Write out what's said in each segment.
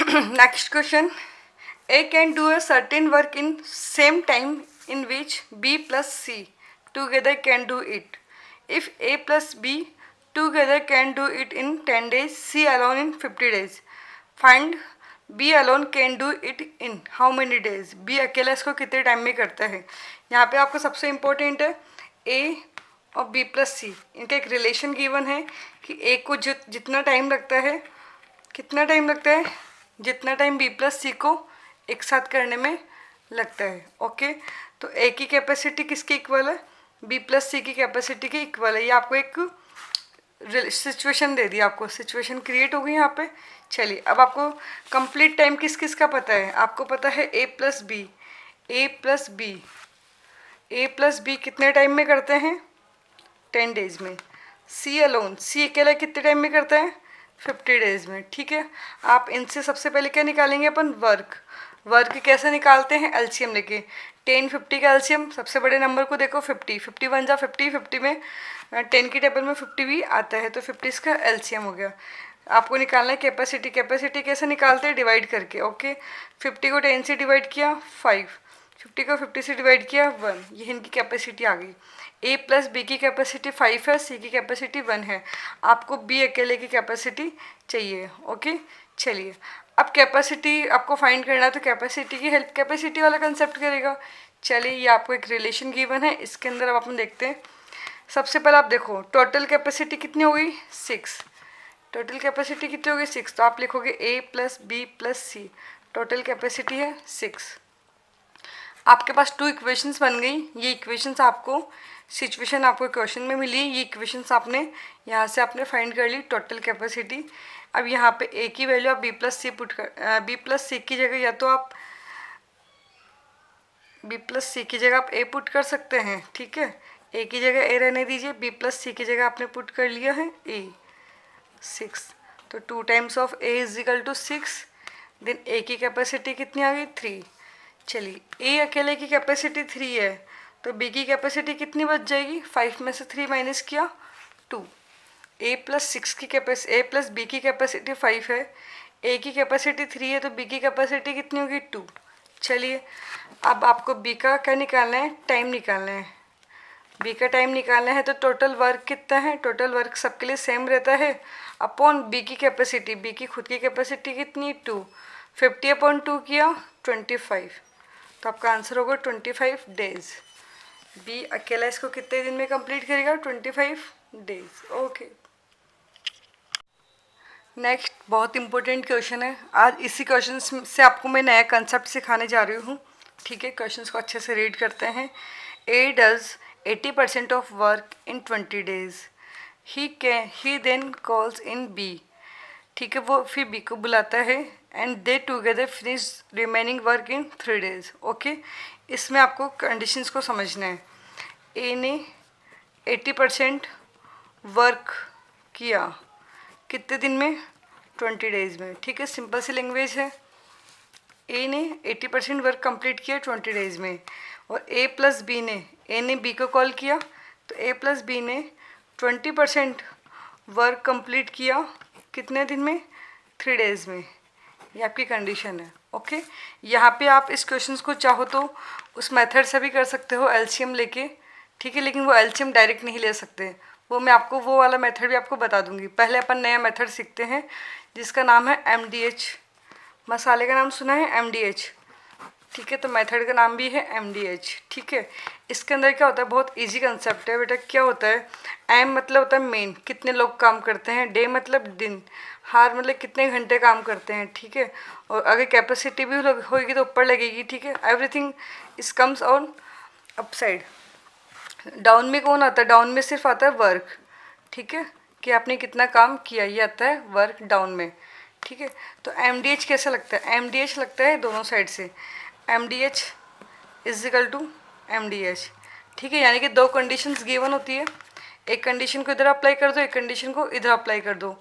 Next question. A can do a certain work in same time in which B plus C together can do it. If A plus B together can do it in 10 days, C alone in 50 days. Find B alone can do it in how many days. B अकेला इसको कितने time में करता है. यहाँ पे आपको सबसे इम्पोर्टेंट है A और B प्लस सी, इनका एक रिलेशन गिवन है कि A को जितना टाइम लगता है, कितना टाइम लगता है, जितना टाइम बी प्लस सी को एक साथ करने में लगता है. ओके, तो ए की कैपेसिटी किसकी इक्वल है, बी प्लस सी की कैपेसिटी के इक्वल है. ये आपको एक सिचुएशन दे दी, आपको सिचुएशन क्रिएट हो गई यहाँ पे. चलिए, अब आपको कंप्लीट टाइम किस किस का पता है. आपको पता है ए plus B, A plus B, A plus B कितने टाइम में करते हैं, 10 डेज में. सी अलोन, सी अकेला कितने टाइम में करता है, 50 डेज में. ठीक है, आप इनसे सबसे पहले क्या निकालेंगे अपन, वर्क. वर्क कैसे निकालते हैं, एलसीएम लेके. 10 50 का एलसीएम, सबसे बड़े नंबर को देखो 50, 50 1 जा 50, 50 में 10 की टेबल में 50 भी आता है, तो 50 इसका एलसीएम हो गया. आपको निकालना है कैपेसिटी. कैपेसिटी कैसे निकालते हैं, डिवाइड करके. ओके, 50 को 10 से डिवाइड किया 5, 50 को 50 से डिवाइड किया 1, ये इनकी कैपेसिटी आ गई. ए प्लस बी की कैपेसिटी 5 है, सी की कैपेसिटी 1 है. आपको बी अकेले की कैपेसिटी चाहिए. ओके, चलिए, अब कैपेसिटी आपको फाइंड करना है, तो कैपेसिटी की हेल्प कैपेसिटी वाला कंसेप्ट करेगा. चलिए, ये आपको एक रिलेशन गिवन है, इसके अंदर अब अपन देखते हैं. सबसे पहले आप देखो टोटल कैपेसिटी कितनी हो गई, 6. टोटल कैपेसिटी कितनी हो गई, 6. तो आप लिखोगे ए प्लस बी प्लस सी, टोटल कैपेसिटी है 6. आपके पास 2 इक्वेशंस बन गई. ये इक्वेशंस आपको सिचुएशन आपको क्वेश्चन में मिली, ये इक्वेशंस आपने यहाँ से आपने फाइंड कर ली टोटल कैपेसिटी. अब यहाँ पे ए की वैल्यू आप बी प्लस सी पुट कर, बी प्लस सी की जगह या तो आप बी प्लस सी की जगह आप ए पुट कर सकते हैं. ठीक है, ए की जगह ए रहने दीजिए, बी प्लस सी की जगह आपने पुट कर लिया है ए 6. तो 2 times of A is equal to 6. Then A की कैपेसिटी कितनी आ गई, 3. चलिए, ए अकेले की कैपेसिटी 3 है, तो बी की कैपेसिटी कितनी बच जाएगी, 5 में से 3 माइनस किया 2. ए प्लस 6 की कैपेसिटी, ए प्लस बी की कैपेसिटी 5 है, ए की कैपेसिटी 3 है, तो बी की कैपेसिटी कितनी होगी, 2. चलिए, अब आपको बी का क्या निकालना है, टाइम निकालना है. बी का टाइम निकालना है, तो टोटल वर्क कितना है, टोटल वर्क सबके लिए सेम रहता है अपॉन बी की कैपेसिटी. बी की खुद की कैपेसिटी कितनी, 2. 50 अपॉन 2 किया 25, तो आपका आंसर होगा 25 डेज. बी अकेला इसको कितने दिन में कंप्लीट करेगा, 25 डेज. ओके, नेक्स्ट बहुत इंपॉर्टेंट क्वेश्चन है. आज इसी क्वेश्चन से आपको मैं नया कंसेप्ट सिखाने जा रही हूँ. ठीक है, क्वेश्चंस को अच्छे से रीड करते हैं. A does 80% of work in 20 days. He then calls in B. ठीक है, वो फिर बी को बुलाता है and they together finish remaining work in 3 days. Okay, इसमें आपको कंडीशंस को समझना है. ए ने 80% वर्क किया कितने दिन में, 20 डेज में. ठीक है, सिंपल सी लैंग्वेज है. ए ने 80% वर्क कंप्लीट किया 20 डेज में, और ए प्लस बी ने, ए ने बी को कॉल किया, तो ए प्लस बी ने 20% वर्क कंप्लीट किया कितने दिन में, 3 डेज में. ये आपकी कंडीशन है. ओके, यहाँ पे आप इस क्वेश्चन को चाहो तो उस मेथड से भी कर सकते हो, एलसीएम लेके. ठीक है, लेकिन वो एलसीएम डायरेक्ट नहीं ले सकते, वो मैं आपको वो वाला मेथड भी आपको बता दूंगी. पहले अपन नया मेथड सीखते हैं जिसका नाम है MDH. मसाले का नाम सुना है, MDH. ठीक है, तो मेथड का नाम भी है MDH. ठीक है, इसके अंदर क्या होता है, बहुत इजी कंसेप्ट है बेटा. क्या होता है, एम मतलब होता है मेन, कितने लोग काम करते हैं. डे मतलब दिन. हार मतलब कितने घंटे काम करते हैं. ठीक है, और अगर कैपेसिटी भी होगी तो ऊपर लगेगी. ठीक है, एवरीथिंग इस कम्स ऑन अपसाइड. डाउन में कौन आता है, डाउन में सिर्फ आता है वर्क. ठीक है, कि आपने कितना काम किया, ये आता है वर्क डाउन में. ठीक है, तो MDH कैसे लगता है, MDH लगता है दोनों साइड से. MDH is equal to MDH. ठीक है, यानी कि 2 कंडीशंस गिवन होती है. एक कंडीशन को इधर अप्लाई कर दो, एक कंडीशन को इधर अप्लाई कर दो.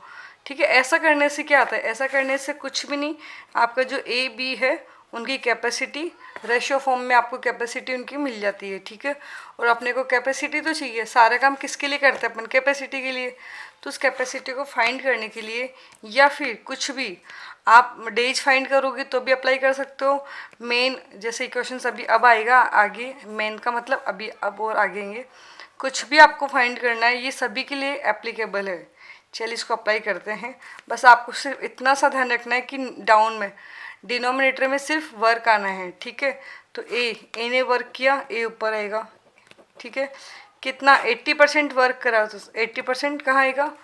ठीक है, ऐसा करने से क्या आता है, ऐसा करने से कुछ भी नहीं, आपका जो ए बी है उनकी कैपेसिटी रेशियो फॉर्म में आपको कैपेसिटी उनकी मिल जाती है. ठीक है, और अपने को कैपेसिटी तो चाहिए, सारा काम किसके लिए करते हैं अपन, कैपेसिटी के लिए. तो उस कैपेसिटी को फाइंड करने के लिए, या फिर कुछ भी आप डेज फाइंड करोगे तो भी अप्लाई कर सकते हो। मेन जैसे इक्वेशंस अभी अब आएगा आगे, मेन का मतलब अभी अब और आगेंगे, कुछ भी आपको फाइंड करना है ये सभी के लिए एप्लीकेबल है। चलिए इसको अप्लाई करते हैं। बस आपको सिर्फ इतना सा ध्यान रखना है कि डाउन में डिनोमिनेटर में सिर्फ वर्क आना है, ठीक है। तो ए ने वर्क किया, ए ऊपर आएगा, ठीक है। कितना 80% वर्क करा, तो 80% कहाँ आएगा,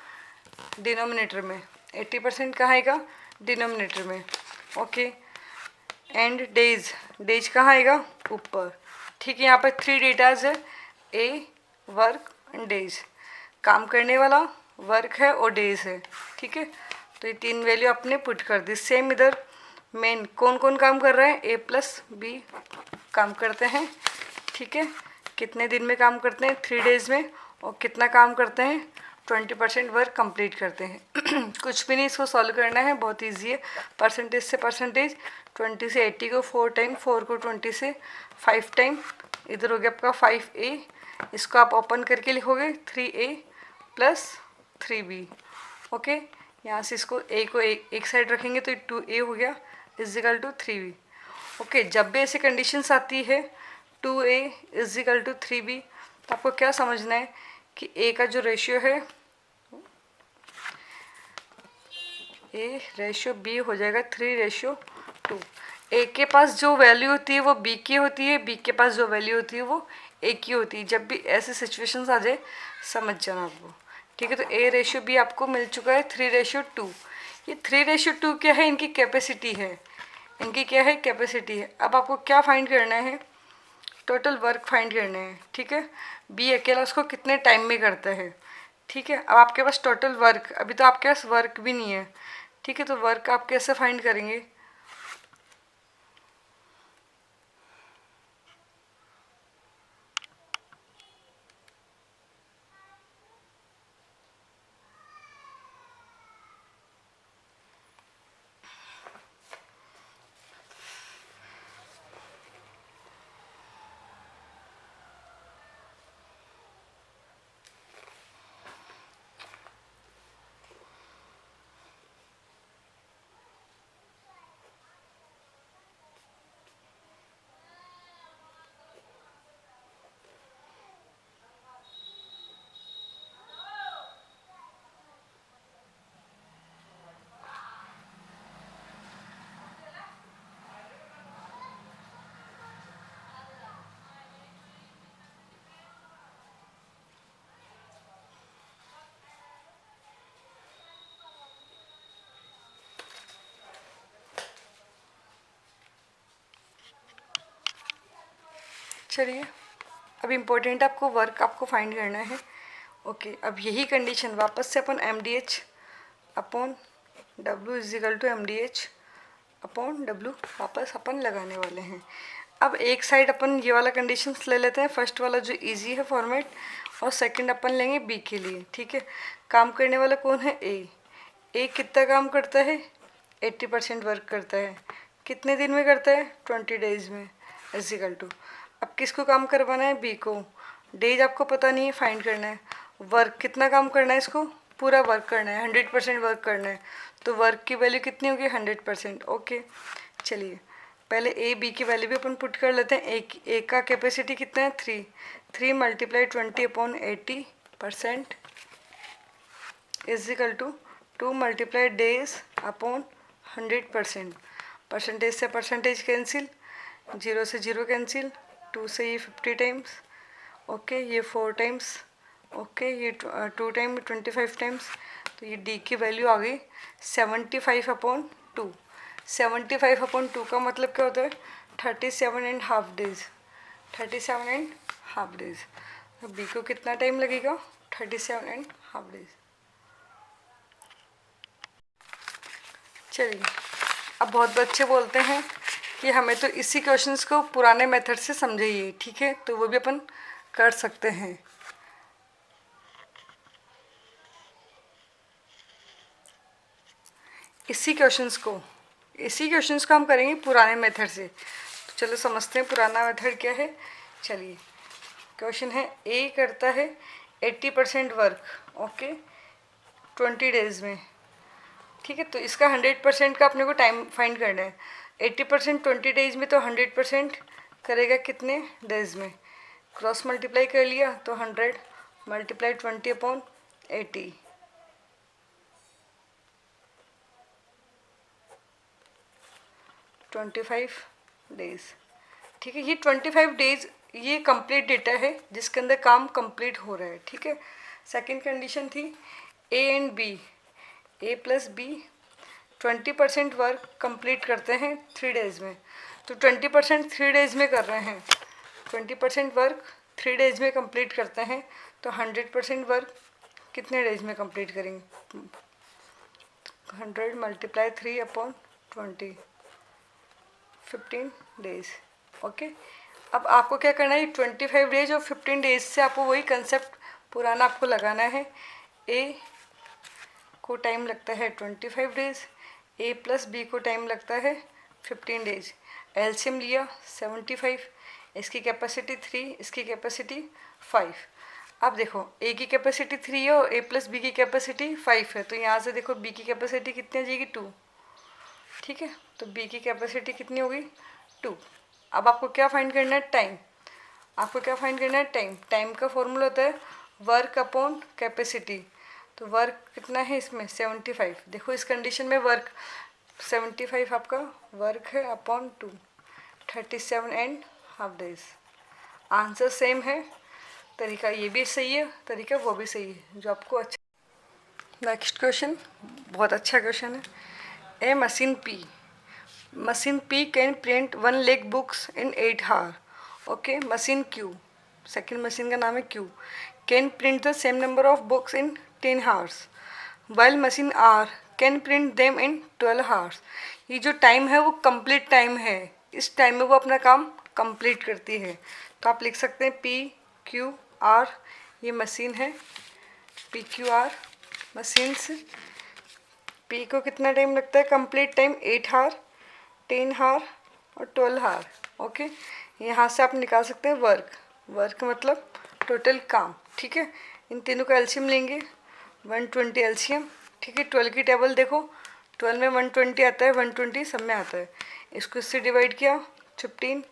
डिनोमिनेटर में। 80% कहाँ आएगा, डिनोमिनेटर में, ओके। एंड डेज, डेज कहाँ आएगा, ऊपर, ठीक है। यहाँ पर 3 डेटाज है, ए, वर्क एंड डेज। काम करने वाला वर्क है और डेज है, ठीक है। तो ये 3 वैल्यू आपने पुट कर दी। सेम इधर मेन कौन कौन काम कर रहा है, ए प्लस बी काम करते हैं, ठीक है। कितने दिन में काम करते हैं, 3 डेज में, और कितना काम करते हैं, 20% वर्क कंप्लीट करते हैं। कुछ भी नहीं, इसको सॉल्व करना है, बहुत इजी है। परसेंटेज से परसेंटेज, 20 से 80 को 4 टाइम, 4 को 20 से 5 टाइम, इधर हो गया आपका 5a। इसको आप ओपन करके लिखोगे 3a प्लस 3b, ओके। यहाँ से इसको a को एक साइड रखेंगे तो 2a हो गया is equal to 3b, okay. जब भी ऐसी कंडीशंस आती है 2a is equal to 3b, तो आपको क्या समझना है कि a का जो रेशियो है, a रेशियो b हो जाएगा 3:2। a के पास जो वैल्यू होती है वो b की होती है, b के पास जो वैल्यू होती है वो a की होती है। जब भी ऐसे सिचुएशंस आ जाए समझ जाना आपको, ठीक है। तो a रेशियो b आपको मिल चुका है 3:2। ये 3:2 क्या है, इनकी कैपेसिटी है, इनकी क्या है, कैपेसिटी है। अब आपको क्या फाइंड करना है, टोटल वर्क फाइंड करना है, ठीक है। बी अकेला उसको कितने टाइम में करता है, ठीक है। अब आपके पास टोटल वर्क, अभी तो आपके पास वर्क भी नहीं है, ठीक है। तो वर्क आप कैसे फाइंड करेंगे, चलिए। अब इम्पोर्टेंट आपको वर्क आपको फाइंड करना है, ओके। अब यही कंडीशन वापस से अपन M D H upon W is equal to M D H upon W वापस अपन लगाने वाले हैं। अब एक साइड अपन ये वाला कंडीशंस ले लेते हैं, फर्स्ट वाला जो इजी है फॉर्मेट, और सेकंड अपन लेंगे बी के लिए, ठीक है। काम करने वाला कौन है, ए कितना काम करता है, 80% वर्क करता है। कितने दिन में करता है, 20 डेज में, इज इक्वल टू। अब किसको काम करवाना है, बी को। डेज आपको पता नहीं है, फाइंड करना है। वर्क कितना काम करना है, इसको पूरा वर्क करना है, 100% वर्क करना है। तो वर्क की वैल्यू कितनी होगी, 100%, ओके। चलिए पहले ए बी की वैल्यू भी अपन पुट कर लेते हैं। ए का कैपेसिटी कितना है, 3 multiply 20/80% is equal to 2 multiply days upon 100%। Percentage से परसेंटेज कैंसिल, 0 से 0 कैंसिल, 2 से ये 50 टाइम्स, ओके। ये 4 टाइम्स, ओके। ये 2 टाइम 25 टाइम्स। तो ये डी की वैल्यू आ गई 75/2। 75/2 का मतलब क्या होता है, 37.5 डेज, 37.5 डेज। तो बी को कितना टाइम लगेगा, 37.5 डेज। चलिए अब बहुत बच्चे बोलते हैं कि हमें तो इसी क्वेश्चंस को पुराने मेथड से समझाइए, ठीक है। तो वो भी अपन कर सकते हैं। इसी क्वेश्चंस को हम करेंगे पुराने मेथड से। तो चलो समझते हैं पुराना मेथड क्या है। चलिए क्वेश्चन है, ए करता है 80% वर्क, ओके। 20 डेज़ में, ठीक है। तो इसका 100% का अपने को टाइम फाइंड करना है। 80% 20 डेज में, तो 100% करेगा कितने डेज में। क्रॉस मल्टीप्लाई कर लिया तो 100 मल्टीप्लाई 20/80, 25 डेज, ठीक है। ये 25 डेज ये कंप्लीट डेटा है जिसके अंदर काम कंप्लीट हो रहा है, ठीक है। सेकंड कंडीशन थी A and B, A plus B 20% work complete करते हैं 3 डेज में। तो 20% 3 डेज में कर रहे हैं, 20% वर्क 3 डेज में कंप्लीट करते हैं, तो 100% वर्क कितने डेज में कंप्लीट करेंगे। 100 मल्टीप्लाई 3/20, 15 डेज, ओके। अब आपको क्या करना है, 25 डेज और 15 डेज से आपको वही कंसेप्ट पुराना आपको लगाना है। ए को टाइम लगता है 25 डेज, ए प्लस बी को टाइम लगता है 15 डेज। एलसीएम लिया 75, इसकी कैपेसिटी 3, इसकी कैपेसिटी 5। अब देखो ए की कैपेसिटी 3 है और ए प्लस बी की कैपेसिटी 5 है, तो यहाँ से देखो बी की कैपेसिटी कितनी आ जाएगी 2, ठीक है। तो बी की कैपेसिटी कितनी होगी 2। अब आपको क्या फाइंड करना है, टाइम। आपको क्या फाइंड करना है, टाइम। टाइम का फॉर्मूला होता है वर्क अपॉन कैपेसिटी। तो वर्क कितना है इसमें 75। देखो इस कंडीशन में वर्क 75 आपका वर्क है अपॉन 2, 37.5 डेज। आंसर सेम है, तरीका ये भी सही है, तरीका वो भी सही है, जो आपको अच्छा। नेक्स्ट क्वेश्चन बहुत अच्छा क्वेश्चन है। A machine P can print 1 lakh books in 8 hour, okay. Machine Q, second machine का नाम है Q, can print the same number of books in 10 hours, while machine R can print them in 12 hours. ये जो time है वो complete time है, इस time में वो अपना काम कंप्लीट करती है। तो आप लिख सकते हैं PQR, ये मशीन है, PQR मशीन्स। P को कितना टाइम लगता है कंप्लीट टाइम, 8 आवर, 10 आवर और 12 आवर, ओके। यहाँ से आप निकाल सकते हैं वर्क मतलब टोटल काम, ठीक है। इन तीनों का एलसीएम लेंगे 120 एलसीएम, ठीक है। 12 की टेबल देखो, 12 में 120 आता है, 120 सब में आता है। इसको इससे डिवाइड किया 15,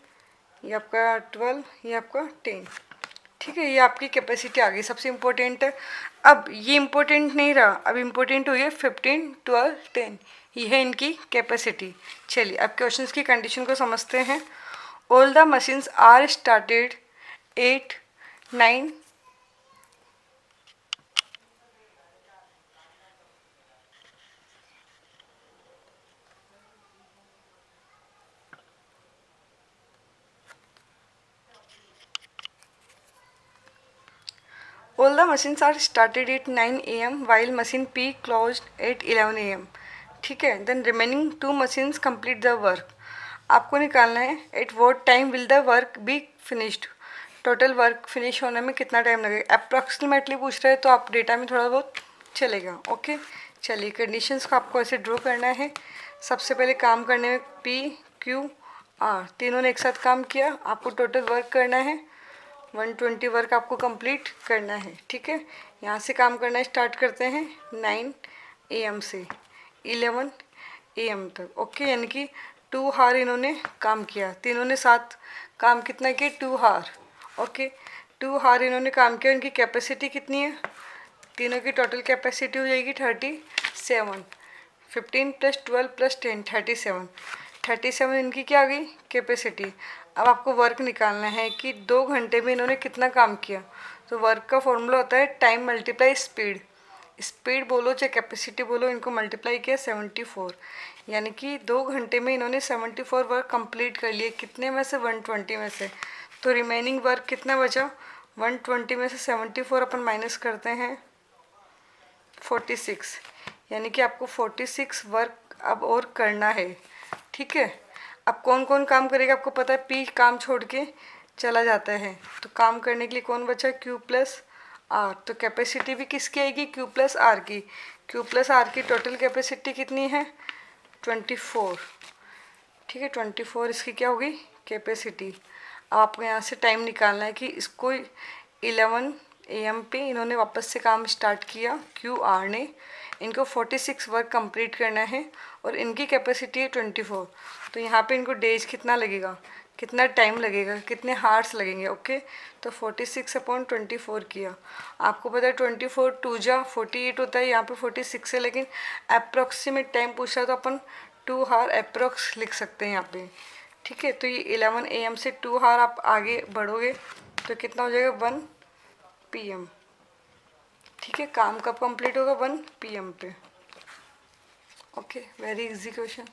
ये आपका 12, ये आपका 10, ठीक है। ये आपकी कैपेसिटी आ गई, सबसे इम्पोर्टेंट है। अब ये इम्पोर्टेंट नहीं रहा, अब इम्पोर्टेंट हुई है 15, 12, 10, ये है इनकी कैपेसिटी। चलिए अब क्वेश्चंस की कंडीशन को समझते हैं। All the machines are started 8, 9, All the machines are started at 9 a.m. while machine P closed at 11 a.m. ठीक है। Then remaining 2 machines complete the work. आपको निकालना है at what time will the work be finished. Total work finish होने में कितना time लगेगा, approximately पूछ रहे हैं, तो आप डेटा में थोड़ा बहुत चलेगा, ओके। चलिए कंडीशंस को आपको ऐसे ड्रॉ करना है। सबसे पहले काम करने में PQR तीनों ने एक साथ काम किया, आपको टोटल वर्क करना है 120 वर्क आपको कंप्लीट करना है, ठीक है। यहाँ से काम करना स्टार्ट करते हैं 9 AM से 11 AM तक, ओके। यानी कि 2 आवर इन्होंने काम किया, तीनों ने साथ काम कितना किया 2 आवर, ओके। 2 आवर इन्होंने काम किया, इनकी कैपेसिटी कितनी है, तीनों की टोटल कैपेसिटी हो जाएगी 37, 15 + 12 + 10 37 इनकी क्या आ गई कैपेसिटी। अब आपको वर्क निकालना है कि 2 घंटे में इन्होंने कितना काम किया। तो वर्क का फॉर्मूला होता है टाइम मल्टीप्लाई स्पीड। स्पीड बोलो चाहे कैपेसिटी बोलो, इनको मल्टीप्लाई किया 74, यानी कि 2 घंटे में इन्होंने 74 वर्क कंप्लीट कर लिए, कितने में से 120 में से। तो रिमेनिंग वर्क कितना बचा, 120 में से 74 अपन माइनस करते हैं 46, यानी कि आपको 46 वर्क अब और करना है, ठीक है। अब कौन कौन काम करेगा आपको पता है, P काम छोड़ के चला जाता है, तो काम करने के लिए कौन बचा, Q + R। तो कैपेसिटी भी किसकी आएगी, Q + R की। Q + R की टोटल कैपेसिटी कितनी है 24, ठीक है। 24 इसकी क्या होगी कैपेसिटी। अब आपको यहाँ से टाइम निकालना है कि इसको 11 AM पे इन्होंने वापस से काम स्टार्ट किया, QR ने। इनको 46 वर्क कंप्लीट करना है और इनकी कैपेसिटी है 24। तो यहाँ पे इनको डेज कितना लगेगा, कितना टाइम लगेगा, कितने हार्स लगेंगे। ओके, तो 46/24 किया। आपको पता है 24 2 जा 48 होता है, यहाँ पे 46 है, लेकिन अप्रॉक्सीमेट टाइम पूछा तो अपन 2 हार अप्रॉक्स लिख सकते हैं यहाँ पे। ठीक है, तो ये 11 AM से 2 हार आप आगे बढ़ोगे तो कितना हो जाएगा 1 PM। ठीक है, काम कब कंप्लीट होगा 1 PM पे। Okay, very easy question.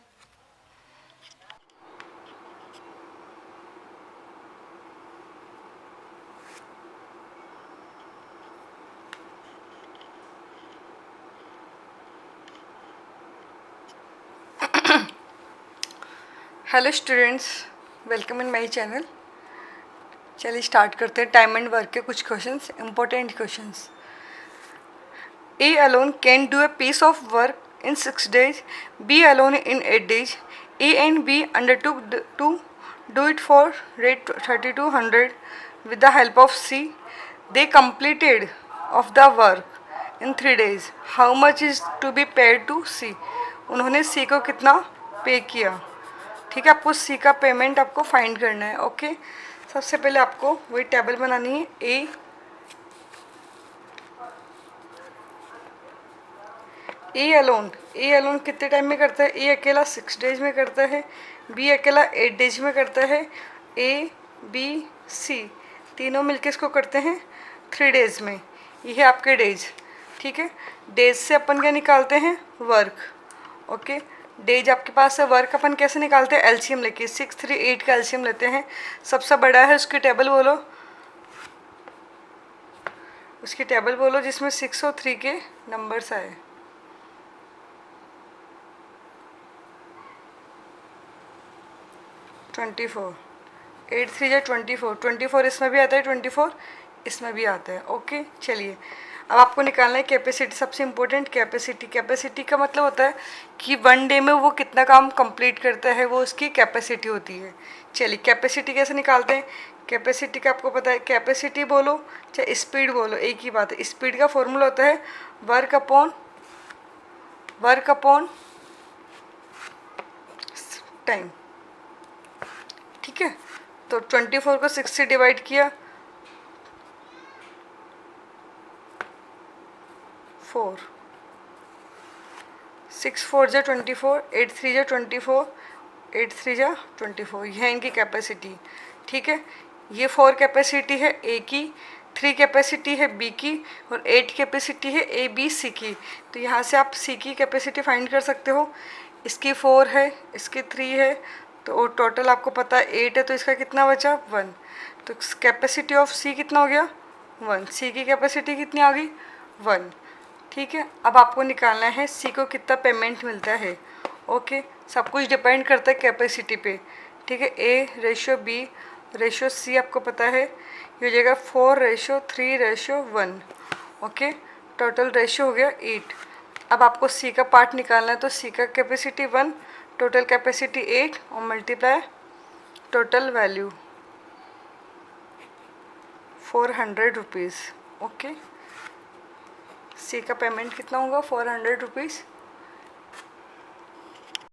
Hello students, welcome in my channel. चलिए स्टार्ट करते हैं टाइम एंड वर्क के कुछ questions, important questions. A alone can do a piece of work in 6 days, B alone in 8 days. A and B undertook to do it for rate 3200 with the help of C. They completed of the work in 3 days. How much is to be paid to C? उन्होंने C को कितना पे किया। ठीक है, आपको C का payment आपको फाइंड करना है। ओके, सबसे पहले आपको वही टेबल बनानी है। ए अलोन कितने टाइम में करता है? ए अकेला 6 डेज में करता है, बी अकेला 8 डेज में करता है, ए बी सी तीनों मिलके इसको करते हैं 3 डेज में। ये है आपके डेज। ठीक है, डेज से अपन क्या निकालते हैं? वर्क। ओके, डेज आपके पास है, वर्क अपन कैसे निकालते हैं? एलसीएम लेके 6 3 8 का एलसीएम लेते हैं। सबसे बड़ा है उसकी टेबल बोलो, उसकी टेबल बोलो जिसमें 6 और 3 के नंबर्स आए। 24, 8 3 या 24, 24 इसमें भी आता है, 24 इसमें भी आता है। ओके, चलिए अब आपको निकालना है कैपेसिटी। सबसे इम्पोर्टेंट कैपेसिटी। कैपेसिटी का मतलब होता है कि 1 डे में वो कितना काम कंप्लीट करता है, वो उसकी कैपेसिटी होती है। चलिए कैपेसिटी कैसे निकालते हैं? कैपेसिटी का आपको पता है, कैपेसिटी बोलो चाहे स्पीड बोलो एक ही बात है। स्पीड का फॉर्मूला होता है वर्क अपॉन टाइम। ठीक है, तो 24 को 6 से डिवाइड किया, 4, 6 4 जा 24, 8 3 जा 24, 8 3 जा 24, यह है इनकी कैपेसिटी। ठीक है, ये 4 कैपेसिटी है ए की, 3 कैपेसिटी है बी की और 8 कैपेसिटी है ए बी सी की। तो यहाँ से आप सी की कैपेसिटी फाइंड कर सकते हो। इसकी 4 है, इसकी 3 है, तो टोटल आपको पता है 8 है, तो इसका कितना बचा? 1। तो कैपेसिटी ऑफ सी कितना हो गया? 1। सी की कैपेसिटी कितनी आ गई? 1। ठीक है, अब आपको निकालना है सी को कितना पेमेंट मिलता है। ओके, सब कुछ डिपेंड करता है कैपेसिटी पे। ठीक है, A ratio B ratio C आपको पता है, ये हो जाएगा 4:3:1। ओके, टोटल रेशियो हो गया 8। अब आपको सी का पार्ट निकालना है, तो सी का कैपेसिटी 1, टोटल कैपेसिटी 8 और multiply total value 400 rupees. Okay, C का पेमेंट कितना होगा? 400 रुपीज़।